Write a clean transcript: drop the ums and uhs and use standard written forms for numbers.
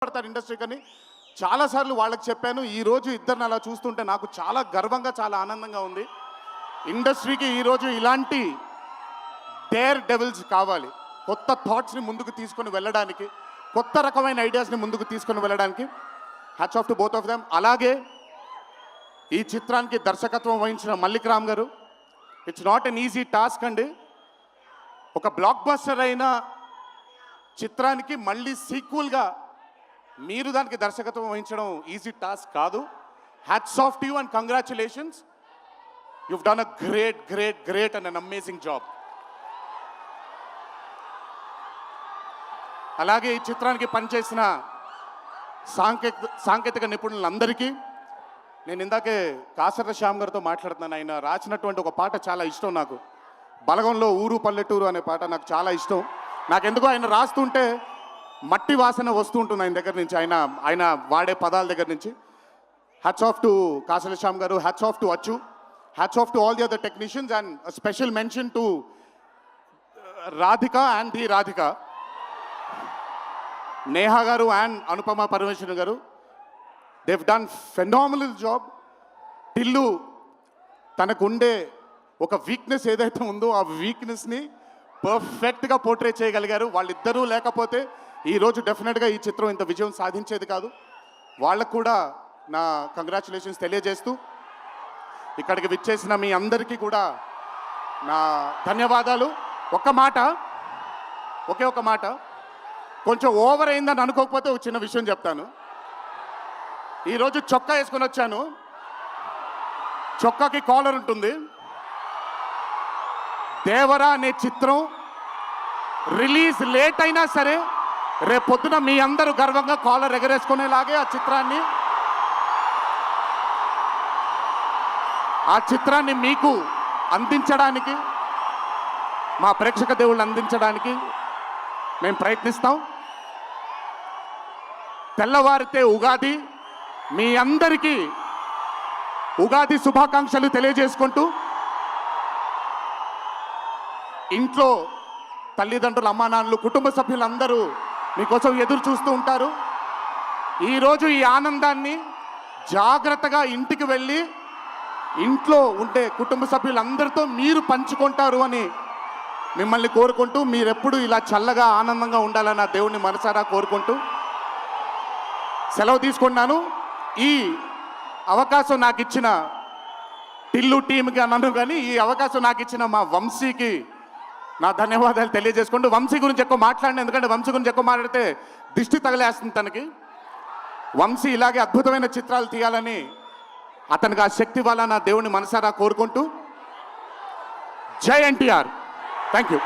పడతారు ఇండస్ట్రీ కానీ చాలాసార్లు వాళ్ళకి చెప్పాను. ఈరోజు ఇద్దరిని అలా చూస్తుంటే నాకు చాలా గర్వంగా చాలా ఆనందంగా ఉంది. ఇండస్ట్రీకి ఈరోజు ఇలాంటి డేర్ డెవిల్స్ కావాలి, కొత్త థాట్స్ని ముందుకు తీసుకొని వెళ్ళడానికి, కొత్త రకమైన ఐడియాస్ని ముందుకు తీసుకొని వెళ్ళడానికి. Hats off to both of them. అలాగే ఈ చిత్రానికి దర్శకత్వం వహించిన మల్లిక్ రామ్ గారు, it's not an easy task అండి. ఒక బ్లాక్ బస్టర్ అయిన చిత్రానికి మళ్ళీ సీక్వెల్గా మీరు దానికి దర్శకత్వం వహించడం ఈజీ టాస్క్ కాదు. Hats off to you and congratulations. You've done a great great great and an amazing job. అలాగే ఈ చిత్రానికి పనిచేసిన సాంకేతిక నిపుణులందరికీ నేను ఇందాకే కాసర్ల శ్యామ్ గారితో మాట్లాడుతున్నాను. ఆయన రాసినటువంటి ఒక పాట చాలా ఇష్టం నాకు. బలగంలో ఊరు పల్లెటూరు అనే పాట నాకు చాలా ఇష్టం. నాకెందుకో ఆయన రాస్తుంటే మట్టి వాసన వస్తూ ఉంటుంది ఆయన దగ్గర నుంచి, ఆయన వాడే పదాల దగ్గర నుంచి. Hats off to Kasarla Shyam గారు, హ్యాట్స్ ఆఫ్ టు అచ్చు, hats off to all the other technicians and special mention to Radhika and the Radhika, Neha గారు అండ్ అనుపమ పరమేశ్వరన్ గారు. they've done phenomenal job. Tillu తనకుండే ఒక వీక్నెస్ ఏదైతే ఉందో ఆ వీక్నెస్ని పర్ఫెక్ట్గా పోర్ట్రే చేయగలిగారు. వాళ్ళిద్దరూ లేకపోతే ఈరోజు డెఫినెట్గా ఈ చిత్రం ఇంత విజయం సాధించేది కాదు. వాళ్ళకు కూడా నా కంగ్రాచులేషన్స్ తెలియజేస్తూ ఇక్కడికి విచ్చేసిన మీ అందరికీ కూడా నా ధన్యవాదాలు. ఒకే ఒక మాట, కొంచెం ఓవర్ అయిందని అనుకోకపోతే ఒక చిన్న విషయం చెప్తాను. ఈరోజు చొక్కా వేసుకొని వచ్చాను, చొక్కాకి కాలర్ ఉంటుంది. దేవరా అనే చిత్రం రిలీజ్ లేట్ అయినా సరే రేపొద్దున మీ అందరూ గర్వంగా కాలర్ ఎగరేసుకునేలాగే ఆ చిత్రాన్ని మీకు అందించడానికి, మా ప్రేక్షక దేవుళ్ళు అందించడానికి మేము ప్రయత్నిస్తాం. తెల్లవారితే ఉగాది, మీ అందరికీ ఉగాది శుభాకాంక్షలు తెలియజేసుకుంటూ, ఇంట్లో తల్లిదండ్రులు, అమ్మానాన్నలు, కుటుంబ సభ్యులందరూ మీకోసం ఎదురు చూస్తూ ఉంటారు. ఈరోజు ఈ ఆనందాన్ని జాగ్రత్తగా ఇంటికి వెళ్ళి ఇంట్లో ఉండే కుటుంబ సభ్యులందరితో మీరు పంచుకుంటారు అని మిమ్మల్ని కోరుకుంటూ, మీరెప్పుడు ఇలా చల్లగా ఆనందంగా ఉండాలని ఆ దేవుణ్ణి మనసారా కోరుకుంటూ సెలవు తీసుకున్నాను. ఈ అవకాశం నాకు ఇచ్చిన టిల్లు టీంకి అన్నాను, కానీ ఈ అవకాశం నాకు ఇచ్చిన మా వంశీకి నా ధన్యవాదాలు తెలియజేసుకుంటూ, వంశీ గురించి ఎక్కువ మాట్లాడిన, ఎందుకంటే వంశీ గురించి ఎక్కువ మాట్లాడితే దిష్టి తగిలేస్తుంది తనకి. వంశీ ఇలాగే అద్భుతమైన చిత్రాలు తీయాలని అతనికి ఆ శక్తి వల్ల నా దేవుణ్ణి మనసారా కోరుకుంటూ, జై ఎన్టీఆర్. Thank you.